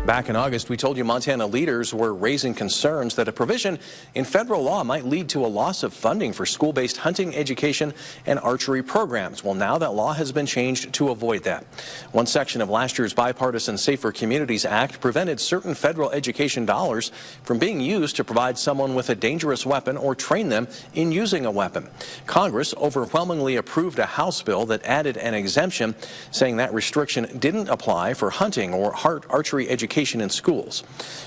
Back in August, we told you Montana leaders were raising concerns that a provision in federal law might lead to a loss of funding for school-based hunting, education, and archery programs. Well, now that law has been changed to avoid that. One section of last year's bipartisan Safer Communities Act prevented certain federal education dollars from being used to provide someone with a dangerous weapon or train them in using a weapon. Congress overwhelmingly approved a House bill that added an exemption, saying that restriction didn't apply for hunting or archery education in schools.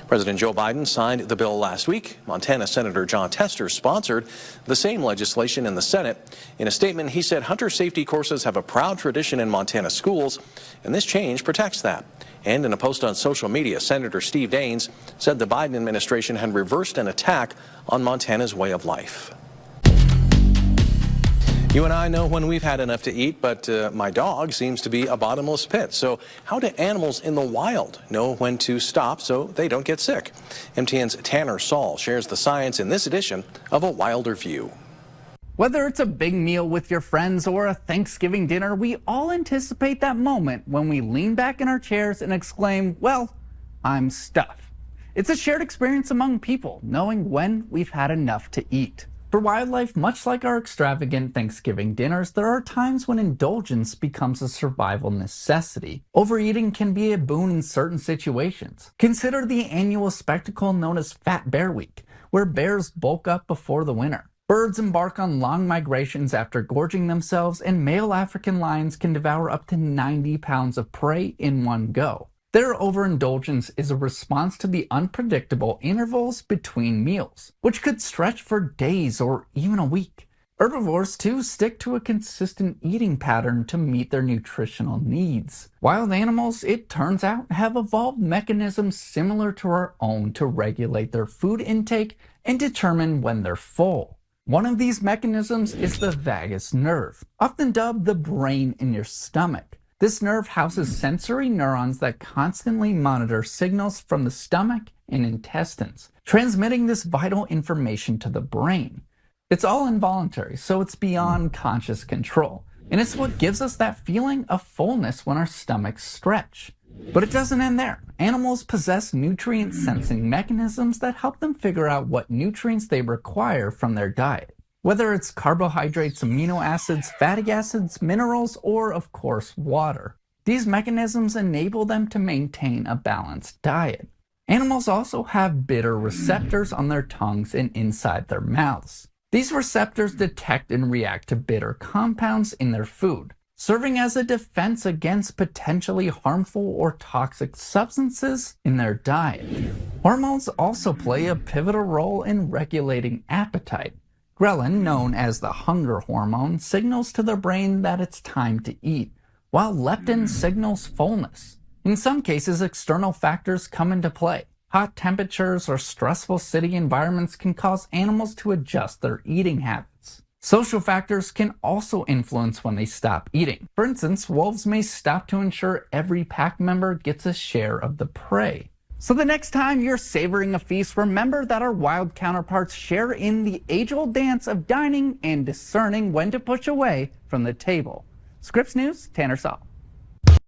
President Joe Biden signed the bill last week. Montana Senator Jon Tester sponsored the same legislation in the Senate. In a statement, he said hunter safety courses have a proud tradition in Montana schools, and this change protects that. And in a post on social media, Senator Steve Daines said the Biden administration had reversed an attack on Montana's way of life. You and I know when we've had enough to eat, but my dog seems to be a bottomless pit. So how do animals in the wild know when to stop so they don't get sick? MTN's Tanner Saul shares the science in this edition of A Wilder View. Whether it's a big meal with your friends or a Thanksgiving dinner, we all anticipate that moment when we lean back in our chairs and exclaim, well, I'm stuffed. It's a shared experience among people, knowing when we've had enough to eat. For wildlife, much like our extravagant Thanksgiving dinners, there are times when indulgence becomes a survival necessity. Overeating can be a boon in certain situations. Consider the annual spectacle known as Fat Bear Week, where bears bulk up before the winter. Birds embark on long migrations after gorging themselves, and male African lions can devour up to 90 pounds of prey in one go. Their overindulgence is a response to the unpredictable intervals between meals, which could stretch for days or even a week. Herbivores, too, stick to a consistent eating pattern to meet their nutritional needs. Wild animals, it turns out, have evolved mechanisms similar to our own to regulate their food intake and determine when they're full. One of these mechanisms is the vagus nerve, often dubbed the brain in your stomach. This nerve houses sensory neurons that constantly monitor signals from the stomach and intestines, transmitting this vital information to the brain. It's all involuntary, so it's beyond conscious control, and it's what gives us that feeling of fullness when our stomachs stretch. But it doesn't end there. Animals possess nutrient-sensing mechanisms that help them figure out what nutrients they require from their diet. Whether it's carbohydrates, amino acids, fatty acids, minerals, or of course water. These mechanisms enable them to maintain a balanced diet. Animals also have bitter receptors on their tongues and inside their mouths. These receptors detect and react to bitter compounds in their food, serving as a defense against potentially harmful or toxic substances in their diet. Hormones also play a pivotal role in regulating appetite. Ghrelin, known as the hunger hormone, signals to the brain that it's time to eat, while leptin signals fullness. In some cases, external factors come into play. Hot temperatures or stressful city environments can cause animals to adjust their eating habits. Social factors can also influence when they stop eating. For instance, wolves may stop to ensure every pack member gets a share of the prey. So the next time you're savoring a feast, remember that our wild counterparts share in the age-old dance of dining and discerning when to push away from the table. Scripps News, Tanner Saul.